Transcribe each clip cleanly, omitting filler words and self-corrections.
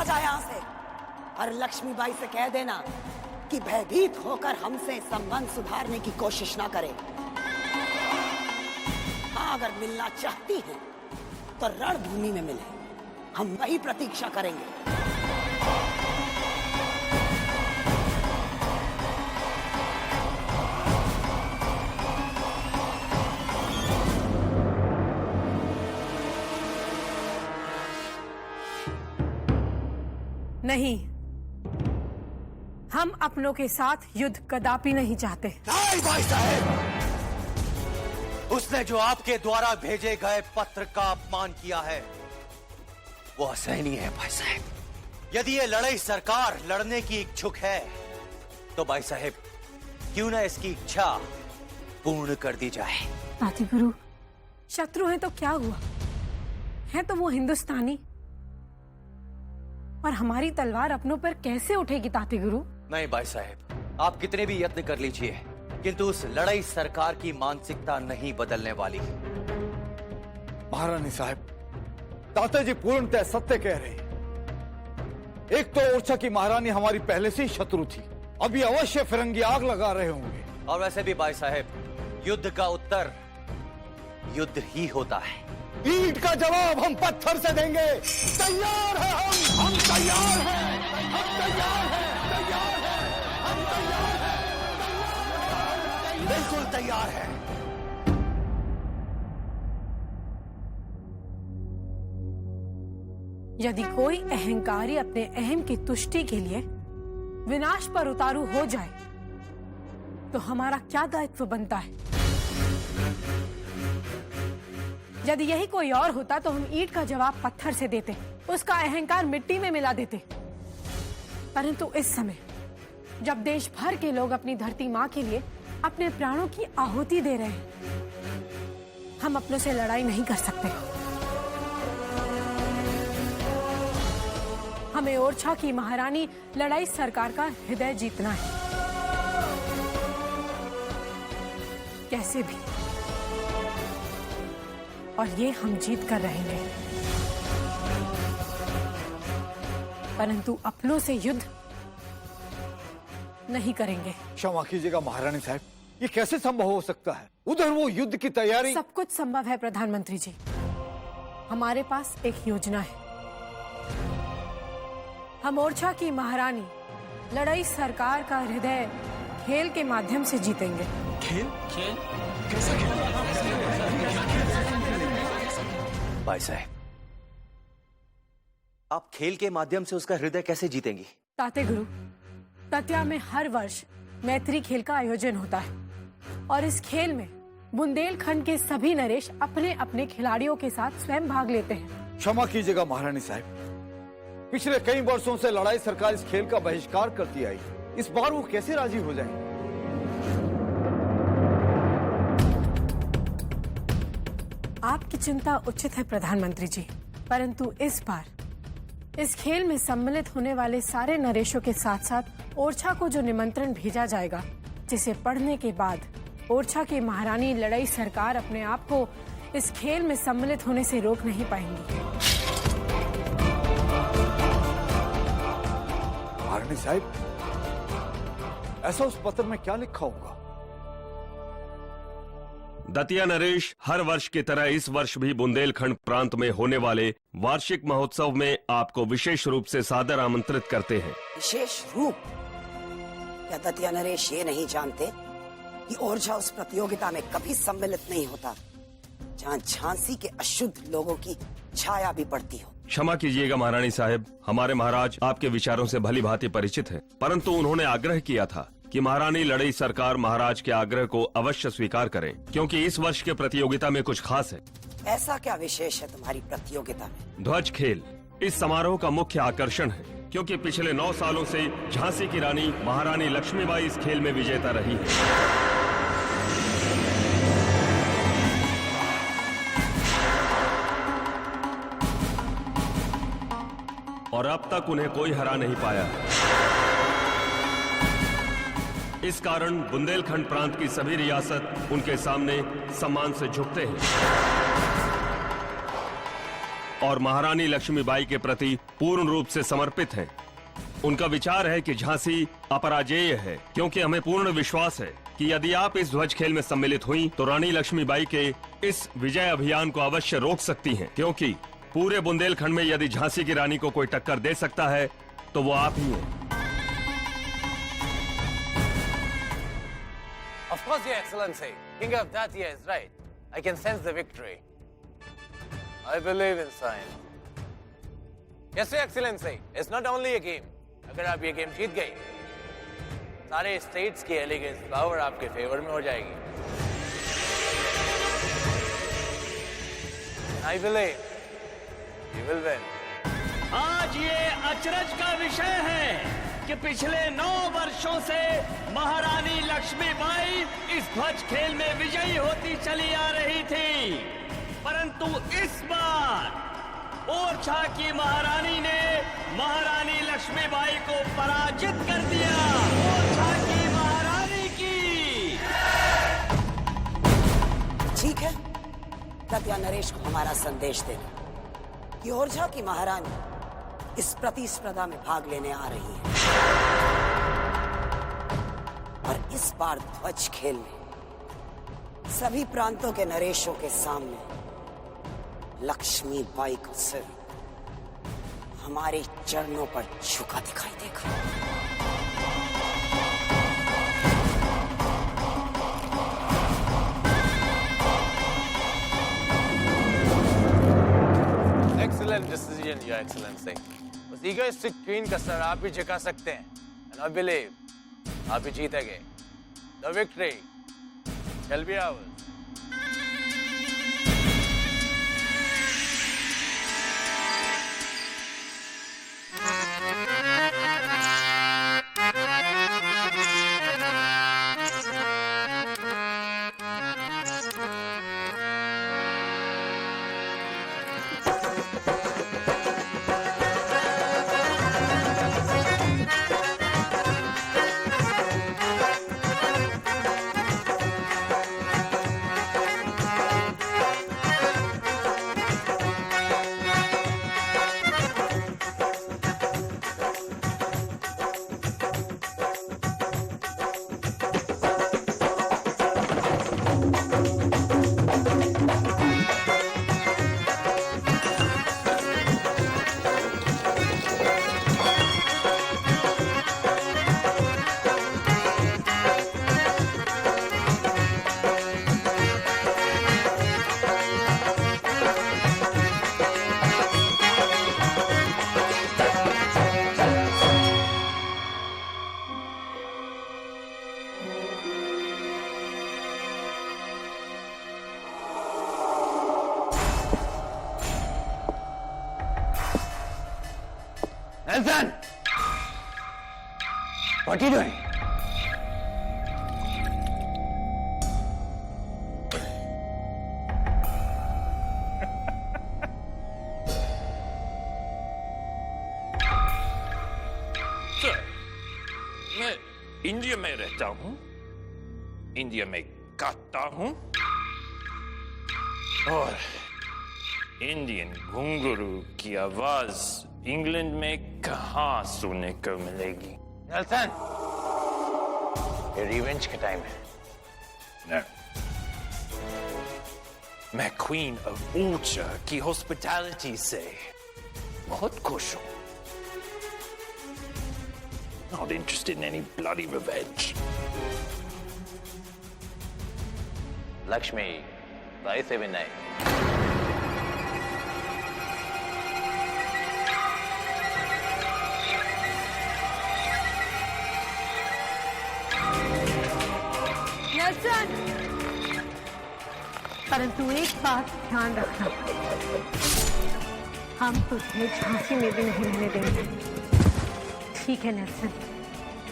जा यहाँ से और लक्ष्मीबाई से कह देना कि भयभीत होकर हमसे संबंध सुधारने की कोशिश ना करे। हाँ, अगर मिलना चाहती है तो रणभूमि में मिले, हम वही प्रतीक्षा करेंगे। नहीं, हम अपनों के साथ युद्ध कदापि नहीं चाहते। नहीं भाई साहब, उसने जो आपके द्वारा भेजे गए पत्र का अपमान किया है वो असहनीय है भाई साहब। यदि ये लड़ाई सरकार लड़ने की इच्छुक है तो भाई साहब क्यों ना इसकी इच्छा पूर्ण कर दी जाए। ताते गुरु, शत्रु है तो क्या हुआ, है तो वो हिंदुस्तानी, और हमारी तलवार अपनों पर कैसे उठेगी ताते गुरु? नहीं भाई साहब, आप कितने भी यत्न कर लीजिए किंतु उस लड़ाई सरकार की मानसिकता नहीं बदलने वाली। महारानी साहब, ताते जी पूर्णतः सत्य कह रहे हैं। एक तो ओरछा की महारानी हमारी पहले से ही शत्रु थी, अभी अवश्य फिरंगी आग लगा रहे होंगे। और वैसे भी भाई साहब, युद्ध का उत्तर युद्ध ही होता है। ईंट का जवाब हम पत्थर से देंगे। तैयार है हम तैयार हैं, हम तैयार हैं, तैयार हैं, हम तैयार हैं, बिल्कुल तैयार है। यदि कोई अहंकारी अपने अहम की तुष्टि के लिए विनाश पर उतारू हो जाए तो हमारा क्या दायित्व बनता है? यदि यही कोई और होता तो हम ईंट का जवाब पत्थर से देते, उसका अहंकार मिट्टी में मिला देते। परंतु इस समय जब देश भर के लोग अपनी धरती मां के लिए अपने प्राणों की आहुति दे रहे हैं, हम अपनों से लड़ाई नहीं कर सकते। हमें ओरछा की महारानी लड़ाई सरकार का हृदय जीतना है, कैसे भी, और ये हम जीत कर रहेंगे। परंतु अपनों से युद्ध नहीं करेंगे। क्षमा कीजिएगा महारानी साहब, ये कैसे संभव हो सकता है? उधर वो युद्ध की तैयारी। सब कुछ संभव है प्रधानमंत्री जी। हमारे पास एक योजना है। हम ओरछा की महारानी लड़ाई सरकार का हृदय खेल के माध्यम से जीतेंगे। खेल? खेल? कैसा खेल? भाई साहब, आप खेल के माध्यम से उसका हृदय कैसे जीतेंगी? ताते गुरु, तत्या में हर वर्ष मैत्री खेल का आयोजन होता है और इस खेल में बुंदेलखंड के सभी नरेश अपने अपने खिलाड़ियों के साथ स्वयं भाग लेते हैं। क्षमा कीजिएगा महारानी साहब, पिछले कई वर्षों से लड़ाई सरकार इस खेल का बहिष्कार करती आई, इस बार वो कैसे राजी हो जाएंगे? आपकी चिंता उचित है प्रधानमंत्री जी, परंतु इस बार इस खेल में सम्मिलित होने वाले सारे नरेशों के साथ साथ ओरछा को जो निमंत्रण भेजा जाएगा, जिसे पढ़ने के बाद ओरछा की महारानी लड़ाई सरकार अपने आप को इस खेल में सम्मिलित होने से रोक नहीं पाएंगी। महारानी साहब, ऐसा उस पत्र में क्या लिखा होगा? दतिया नरेश हर वर्ष की तरह इस वर्ष भी बुंदेलखंड प्रांत में होने वाले वार्षिक महोत्सव में आपको विशेष रूप से सादर आमंत्रित करते हैं। विशेष रूप? क्या दतिया नरेश ये नहीं जानते कि ओरछा उस प्रतियोगिता में कभी सम्मिलित नहीं होता जहां झांसी के अशुद्ध लोगों की छाया भी पड़ती हो? क्षमा कीजिएगा महारानी साहब, हमारे महाराज आपके विचारों से भली भांति परिचित हैं, परंतु उन्होंने आग्रह किया था कि महारानी लड़ाई सरकार महाराज के आग्रह को अवश्य स्वीकार करें, क्योंकि इस वर्ष के प्रतियोगिता में कुछ खास है। ऐसा क्या विशेष है तुम्हारी प्रतियोगिता में? ध्वज खेल इस समारोह का मुख्य आकर्षण है, क्योंकि पिछले 9 सालों से झांसी की रानी महारानी लक्ष्मीबाई इस खेल में विजेता रही है। और अब तक उन्हें कोई हरा नहीं पाया। इस कारण बुंदेलखंड प्रांत की सभी रियासत उनके सामने सम्मान से झुकते हैं। और महारानी लक्ष्मीबाई के प्रति पूर्ण रूप से समर्पित हैं। उनका विचार है कि झांसी अपराजेय है, क्योंकि हमें पूर्ण विश्वास है कि यदि आप इस ध्वज खेल में सम्मिलित हुई तो रानी लक्ष्मीबाई के इस विजय अभियान को अवश्य रोक सकती हैं, क्योंकि पूरे बुंदेलखंड में यदि झांसी की रानी को कोई टक्कर दे सकता है तो वो आप ही हैं। Of course, Your Excellency. King of that year is right. I can sense the victory. I believe in science. Yes, Your Excellency. It's not only a game. अगर आप ये गेम जीत गई, सारे स्टेट्स की एलिगेंस पावर आपके favour में हो जाएगी. I believe you will win. आज ये अचरज का विषय है कि पिछले 9 वर्षों से महारानी लक्ष्मीबाई इस ध्वज खेल में विजयी होती चली आ रही थी, परंतु इस बार ओरछा की महारानी ने महारानी लक्ष्मीबाई को पराजित कर दिया। ओरछा की महारानी की। ठीक है, दत्या नरेश को हमारा संदेश देना कि ओरछा की महारानी इस प्रतिस्पर्धा में भाग लेने आ रही है और इस बार ध्वज खेल में सभी प्रांतों के नरेशों के सामने लक्ष्मीबाई का सिर हमारे चरणों पर झुका दिखाई देगा। Excellent decision, Your Excellency. उस egoistic queen का सर आप ही झुका सकते हैं, and I believe आप ही जीतेंगे. The victory shall be ours. Nelson! What are you doing? Sir, मैं इंडिया में रहता हूँ, इंडिया में गाता हूँ और इंडियन घुंघरू की आवाज इंग्लैंड में कहाँ सुनने को मिलेगी? नेल्सन, ये रिवेंज का टाइम है। No. मैं क्वीन ऑफ ओरछा की हॉस्पिटैलिटी से बहुत खुश हूँ। Not interested in any bloody revenge. Lakshmi Bai से भी नहीं। परंतु एक बात ध्यान रखना, हम तुझे झांसी में भी नहीं रहने देंगे। ठीक है नेल्सन,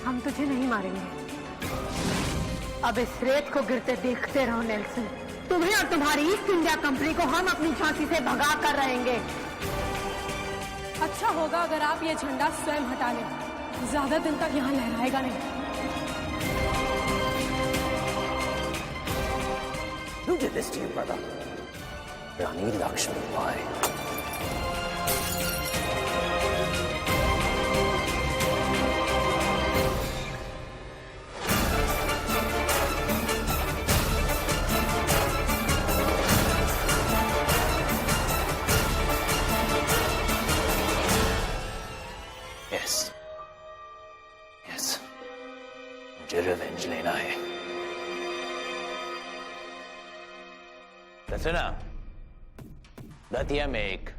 हम तुझे नहीं मारेंगे। अब इस रेत को गिरते देखते रहो नेल्सन। तुम्हें और तुम्हारी ईस्ट इंडिया कंपनी को हम अपनी झांसी से भगा कर रहेंगे। अच्छा होगा अगर आप ये झंडा स्वयं हटा लें, ज्यादा दिन तक यहाँ लहराएगा नहीं। Who did this to you, brother? Rani Lakshmi Bai. Yes. Yes. मुझे रिवेंज लेना है। तो सुना, दतिया में एक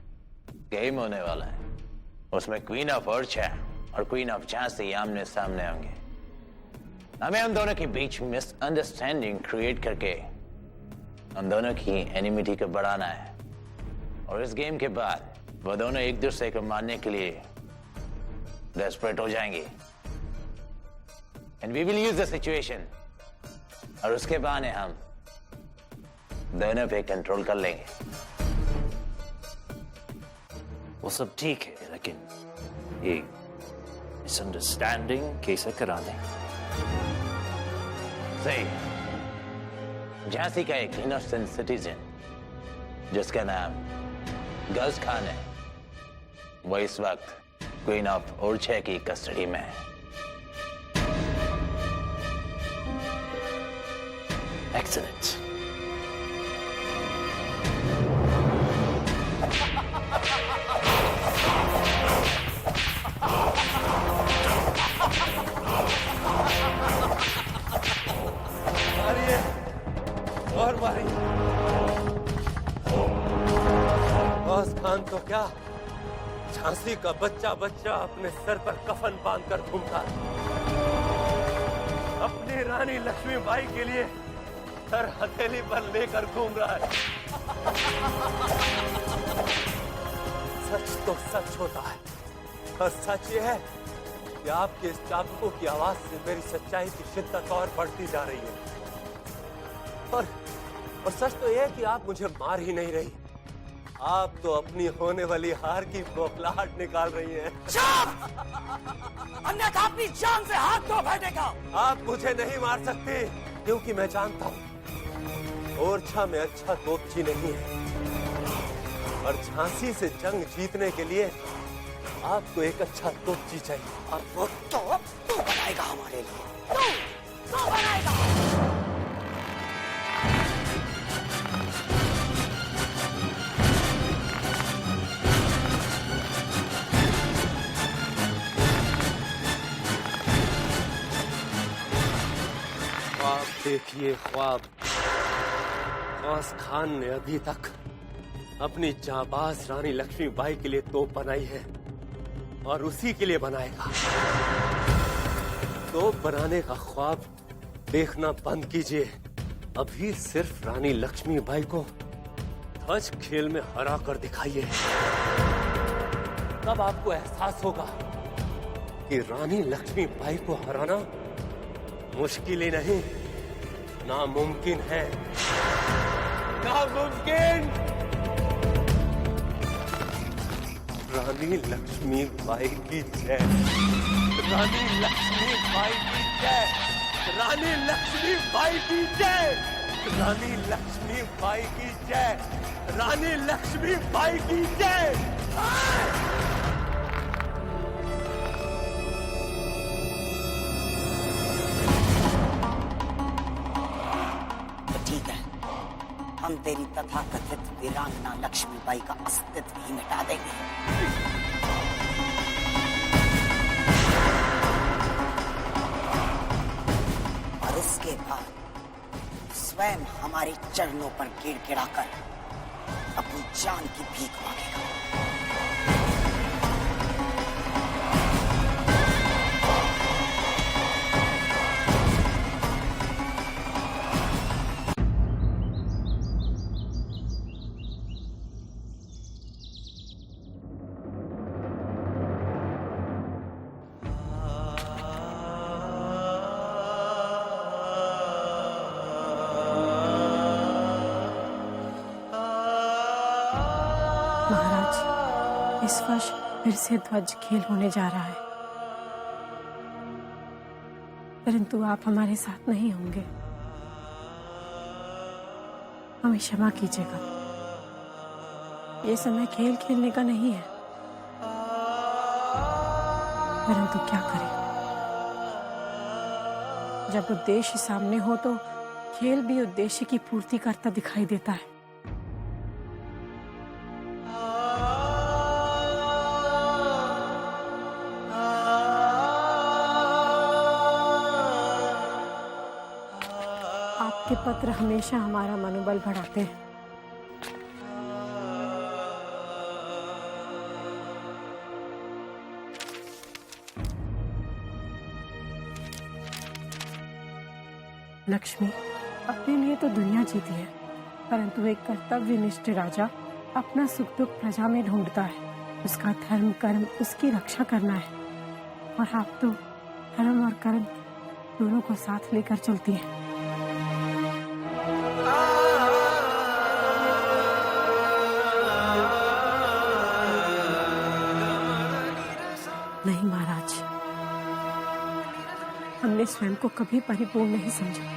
गेम होने वाला है। उसमें क्वीन ऑफ ओरछा और क्वीन ऑफ झांसी आमने सामने होंगे। हमें हम दोनों के बीच मिसअंडरस्टैंडिंग क्रिएट करके हम दोनों की एनिमिटी को बढ़ाना है। और इस गेम के बाद वो दोनों एक दूसरे को मारने के लिए डेस्परेट हो जाएंगे। And we will use the situation. और उसके बहाने हम दोनों पे कंट्रोल कर लेंगे। वो सब ठीक है, लेकिन ये मिसअंडरस्टैंडिंग कैसे करा दें? सही। झांसी का एक इनोसेंट सिटीजन जिसका नाम गज खान है, वो इस वक्त क्वीन ऑफ ओरछा की कस्टडी में है। Excellent. मारिए और मारिए। गज खान तो क्या, झांसी का बच्चा बच्चा अपने सर पर कफन बांधकर घूमता है। अपनी रानी लक्ष्मीबाई के लिए सर हथेली पर लेकर घूम रहा है। सच तो सच होता है, और सच ये है कि आपके इस चाबुकों की आवाज से मेरी सच्चाई की शिद्दत और बढ़ती जा रही है। और सच तो यह है कि आप मुझे मार ही नहीं रही, आप तो अपनी होने वाली हार की बौखलाहट निकाल रही हैं। चुप! अन्यथा अपनी जान से हाथ धो बैठेगा। आप मुझे नहीं मार सकते, क्योंकि मैं जानता हूँ ओरछा में अच्छा तोपची नहीं है, और झांसी से जंग जीतने के लिए आपको एक अच्छा तोपची चाहिए। और वो तो तू बनाएगा हमारे लिए। तू बनाएगा। ख्वाब देखिए ख्वाब। गौस खान ने अभी तक अपनी जाबाज रानी लक्ष्मीबाई के लिए तोप बनाई है, और उसी के लिए बनाएगा। तोप बनाने का ख्वाब देखना बंद कीजिए। अभी सिर्फ रानी लक्ष्मीबाई को ध्वज खेल में हरा कर दिखाइए। तब आपको एहसास होगा कि रानी लक्ष्मीबाई को हराना मुश्किल ही नहीं, नामुमकिन है। नामुमकिन। रानी लक्ष्मीबाई की जय। रानी लक्ष्मीबाई की जय। रानी लक्ष्मीबाई की जय। रानी लक्ष्मीबाई की जय। रानी लक्ष्मीबाई की जय। ठीक है, हम तेरी तथाकथित वीरांगना लक्ष्मीबाई का अस्तित्व ही मिटा देंगे। और उसके बाद स्वयं हमारे चरणों पर गिड़गिड़ाकर अपनी जान की भीख मांगेगा। महाराज, इस वर्ष फिर से ध्वज खेल होने जा रहा है, परंतु आप हमारे साथ नहीं होंगे। हमें क्षमा कीजिएगा। ये समय खेल खेलने का नहीं है, परंतु क्या करें, जब उद्देश्य सामने हो तो खेल भी उद्देश्य की पूर्ति करता दिखाई देता है। आपके पत्र हमेशा हमारा मनोबल बढ़ाते हैं। लक्ष्मी, अपने लिए तो दुनिया जीती है, परंतु एक कर्तव्यनिष्ठ राजा अपना सुख दुख प्रजा में ढूंढता है। उसका धर्म कर्म उसकी रक्षा करना है, और आप तो धर्म और कर्म दोनों को साथ लेकर चलती हैं। नहीं महाराज, हमने स्वयं को कभी परिपूर्ण नहीं समझा।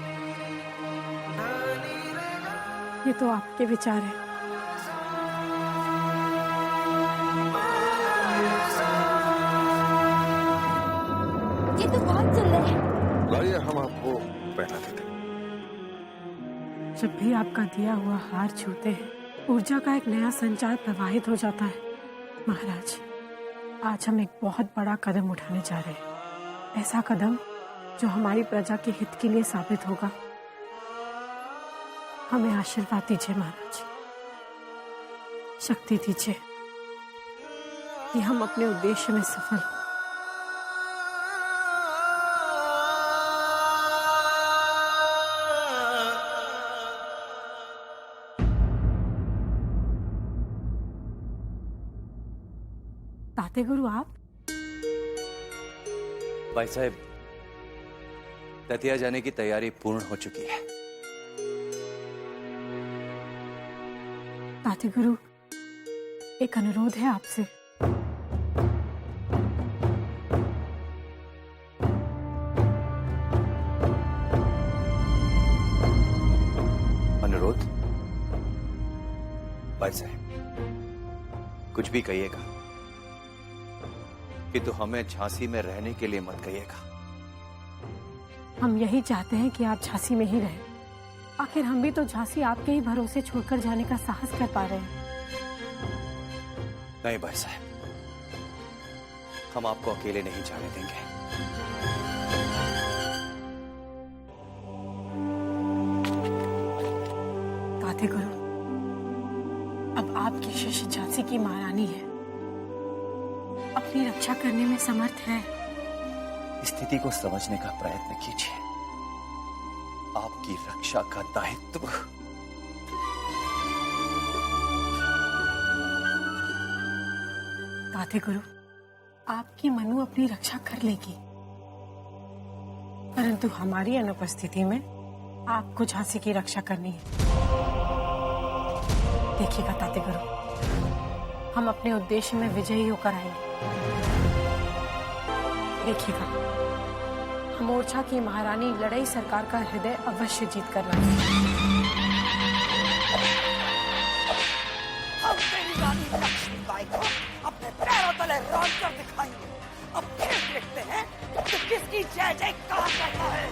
ये तो आपके विचार है। ये तो बहुत सुंदर है। लाइए, हम आपको पहना देते हैं। जब भी आपका दिया हुआ हार छूते हैं, ऊर्जा का एक नया संचार प्रवाहित हो जाता है। महाराज, आज हम एक बहुत बड़ा कदम उठाने जा रहे हैं, ऐसा कदम जो हमारी प्रजा के हित के लिए साबित होगा। हमें आशीर्वाद दीजिए महाराज, शक्ति दीजिए कि हम अपने उद्देश्य में सफल हों। ताते गुरु, आप? भाई साहब, दतिया जाने की तैयारी पूर्ण हो चुकी है। ताते गुरु, एक अनुरोध है आपसे। अनुरोध? भाई साहब, कुछ भी कहिएगा, कि तो हमें झांसी में रहने के लिए मत कहिएगा। हम यही चाहते हैं कि आप झांसी में ही रहें। आखिर हम भी तो झांसी आपके ही भरोसे छोड़कर जाने का साहस कर पा रहे हैं। नहीं भाई साहब, हम आपको अकेले नहीं जाने देंगे। ताते गुरु, अब आपकी शिष्य झांसी की महारानी है, अपनी रक्षा करने में समर्थ है। स्थिति को समझने का प्रयत्न कीजिए। आपकी रक्षा का दायित्व ताते गुरु, आपकी मनु अपनी रक्षा कर लेगी, परंतु हमारी अनुपस्थिति में आपको झांसी की रक्षा करनी है। देखिएगा ताते गुरु, हम अपने उद्देश्य में विजयी होकर आएंगे। देखिएगा, हम ओरछा की महारानी लड़ई सरकार का हृदय अवश्य जीत कर लाएंगे। हम तेरी रानी लक्ष्मीबाई को अपने पैरों तले रौंद कर दिखाएंगे। अब फिर देखते हैं कि किसकी जय जयकार करता है।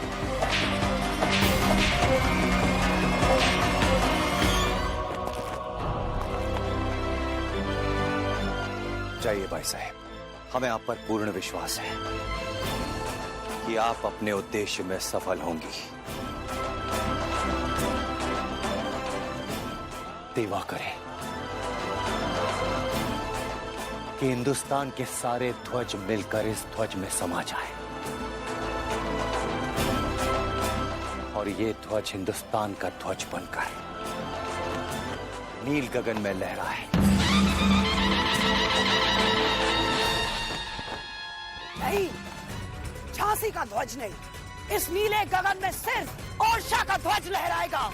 जाइए भाई साहब, हमें आप पर पूर्ण विश्वास है कि आप अपने उद्देश्य में सफल होंगी। देवा करें कि हिंदुस्तान के सारे ध्वज मिलकर इस ध्वज में समा जाए और ये ध्वज हिंदुस्तान का ध्वज बनकर नील गगन में लहराए। नहीं, झांसी का ध्वज नहीं, इस नीले गगन में सिर्फ ओरछा का ध्वज लहराएगा।